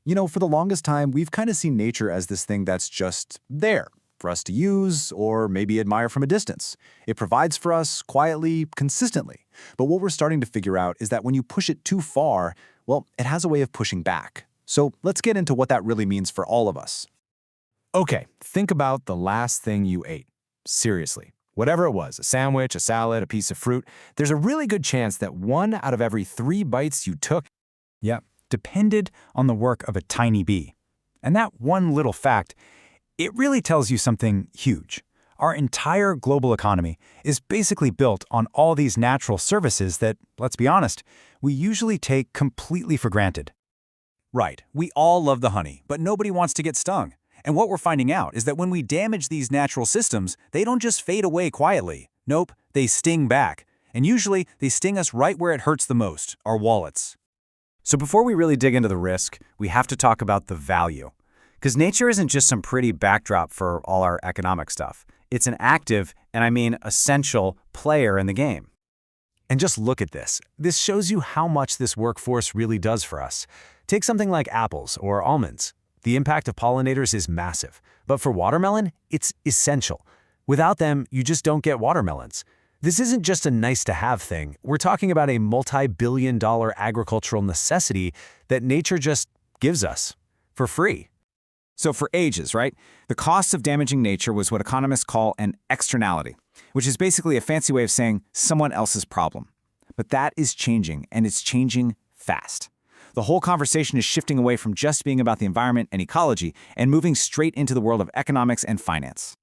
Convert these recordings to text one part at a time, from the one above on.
For the longest time, we've kind of seen nature as this thing that's just there for us to use or maybe admire from a distance. It provides for us quietly, consistently. But what we're starting to figure out is that when you push it too far, well, it has a way of pushing back. So let's get into what that really means for all of us. Okay, think about the last thing you ate. Seriously. Whatever it was, a sandwich, a salad, a piece of fruit, there's a really good chance that 1 out of every 3 bites you took, depended on the work of a tiny bee. And that one little fact, it really tells you something huge. Our entire global economy is basically built on all these natural services that, let's be honest, we usually take completely for granted. Right, we all love the honey, but nobody wants to get stung. And what we're finding out is that when we damage these natural systems, they don't just fade away quietly. Nope, they sting back. And usually, they sting us right where it hurts the most, our wallets. So before we really dig into the risk, we have to talk about the value. Because nature isn't just some pretty backdrop for all our economic stuff. It's an active, and I mean essential, player in the game. And just look at this. This shows you how much this workforce really does for us. Take something like apples or almonds. The impact of pollinators is massive. But for watermelon, it's essential. Without them, you just don't get watermelons. This isn't just a nice-to-have thing. We're talking about a multi-billion-dollar agricultural necessity that nature just gives us for free. So for ages, right, the cost of damaging nature was what economists call an externality, which is basically a fancy way of saying someone else's problem. But that is changing, and it's changing fast. The whole conversation is shifting away from just being about the environment and ecology and moving straight into the world of economics and finance.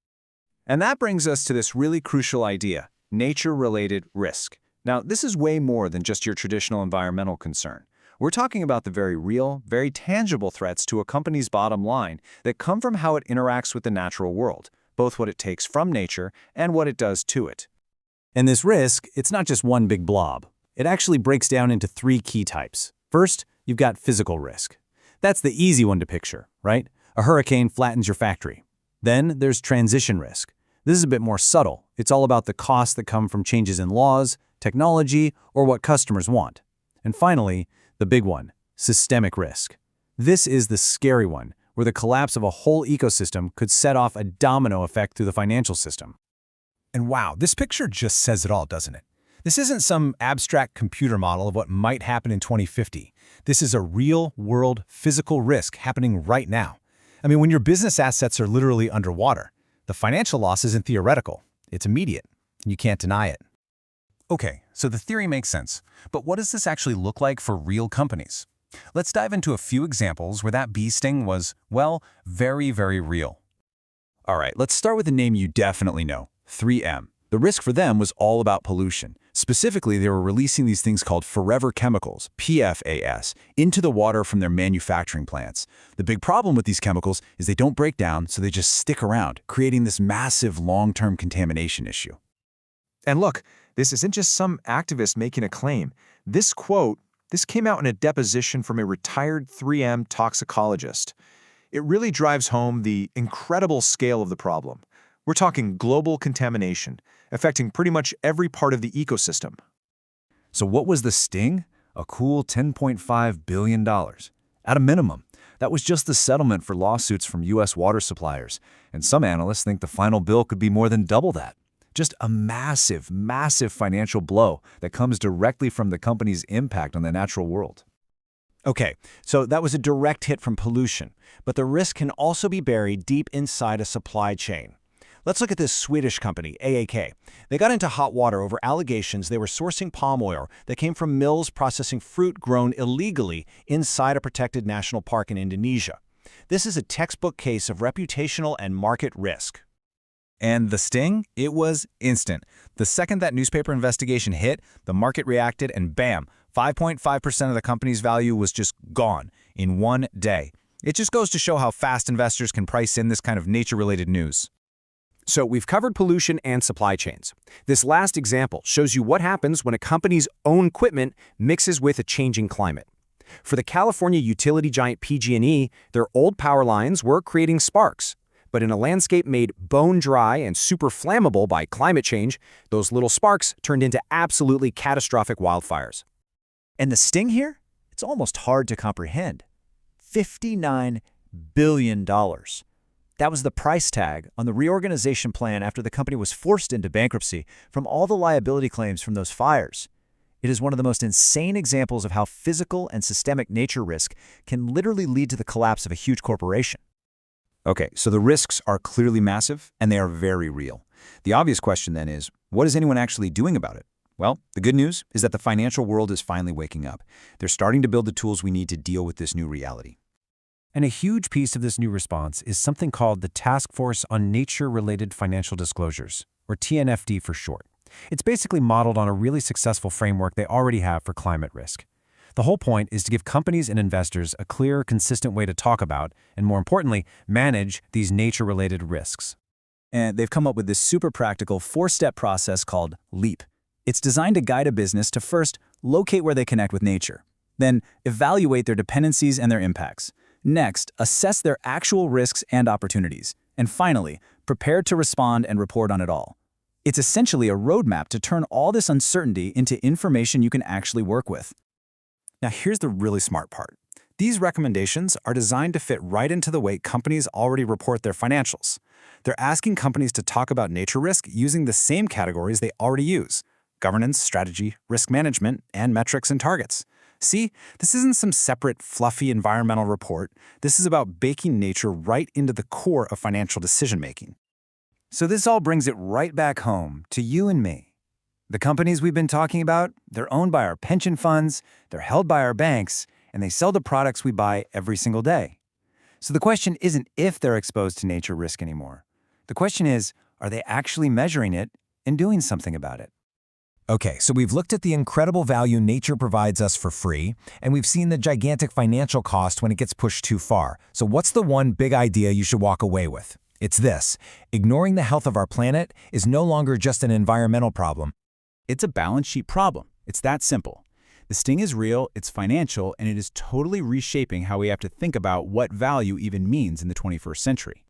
And that brings us to this really crucial idea: nature-related risk. Now, this is way more than just your traditional environmental concern. We're talking about the very real, very tangible threats to a company's bottom line that come from how it interacts with the natural world, both what it takes from nature and what it does to it. And this risk, it's not just one big blob. It actually breaks down into 3 key types. First, you've got physical risk. That's the easy one to picture, right? A hurricane flattens your factory. Then there's transition risk. This is a bit more subtle. It's all about the costs that come from changes in laws, technology, or what customers want. And finally, the big one, systemic risk. This is the scary one, where the collapse of a whole ecosystem could set off a domino effect through the financial system. And wow, this picture just says it all, doesn't it? This isn't some abstract computer model of what might happen in 2050. This is a real-world physical risk happening right now. I mean, when your business assets are literally underwater, the financial loss isn't theoretical. It's immediate, and you can't deny it. Okay, so the theory makes sense. But what does this actually look like for real companies? Let's dive into a few examples where that bee sting was, well, very, very real. All right, let's start with a name you definitely know, 3M. The risk for them was all about pollution. Specifically, they were releasing these things called forever chemicals, PFAS, into the water from their manufacturing plants. The big problem with these chemicals is they don't break down, so they just stick around, creating this massive long-term contamination issue. And look, this isn't just some activist making a claim. This quote, this came out in a deposition from a retired 3M toxicologist. It really drives home the incredible scale of the problem. We're talking global contamination, affecting pretty much every part of the ecosystem. So what was the sting? A cool $10.5 billion. At a minimum, that was just the settlement for lawsuits from U.S. water suppliers, and some analysts think the final bill could be more than double that. Just a massive, massive financial blow that comes directly from the company's impact on the natural world. Okay, so that was a direct hit from pollution, but the risk can also be buried deep inside a supply chain. Let's look at this Swedish company, AAK. They got into hot water over allegations they were sourcing palm oil that came from mills processing fruit grown illegally inside a protected national park in Indonesia. This is a textbook case of reputational and market risk. And the sting? It was instant. The second that newspaper investigation hit, the market reacted and bam, 5.5% of the company's value was just gone in one day. It just goes to show how fast investors can price in this kind of nature-related news. So we've covered pollution and supply chains. This last example shows you what happens when a company's own equipment mixes with a changing climate. For the California utility giant PG&E, their old power lines were creating sparks. But in a landscape made bone dry and super flammable by climate change, those little sparks turned into absolutely catastrophic wildfires. And the sting here? It's almost hard to comprehend. $59 billion. That was the price tag on the reorganization plan after the company was forced into bankruptcy from all the liability claims from those fires. It is one of the most insane examples of how physical and systemic nature risk can literally lead to the collapse of a huge corporation. Okay, so the risks are clearly massive, and they are very real. The obvious question then is, what is anyone actually doing about it? Well, the good news is that the financial world is finally waking up. They're starting to build the tools we need to deal with this new reality. And a huge piece of this new response is something called the Task Force on Nature-Related Financial Disclosures, or TNFD for short. It's basically modeled on a really successful framework they already have for climate risk. The whole point is to give companies and investors a clear, consistent way to talk about, and more importantly, manage these nature-related risks. And they've come up with this super practical 4-step process called LEAP. It's designed to guide a business to first locate where they connect with nature, then evaluate their dependencies and their impacts. Next, assess their actual risks and opportunities. And finally, prepare to respond and report on it all. It's essentially a roadmap to turn all this uncertainty into information you can actually work with. Now here's the really smart part. These recommendations are designed to fit right into the way companies already report their financials. They're asking companies to talk about nature risk using the same categories they already use: governance, strategy, risk management, and metrics and targets. See, this isn't some separate, fluffy environmental report. This is about baking nature right into the core of financial decision-making. So this all brings it right back home to you and me. The companies we've been talking about, they're owned by our pension funds, they're held by our banks, and they sell the products we buy every single day. So the question isn't if they're exposed to nature risk anymore. The question is, are they actually measuring it and doing something about it? Okay, so we've looked at the incredible value nature provides us for free, and we've seen the gigantic financial cost when it gets pushed too far. So what's the one big idea you should walk away with? It's this: ignoring the health of our planet is no longer just an environmental problem. It's a balance sheet problem. It's that simple. The sting is real, it's financial, and it is totally reshaping how we have to think about what value even means in the 21st century.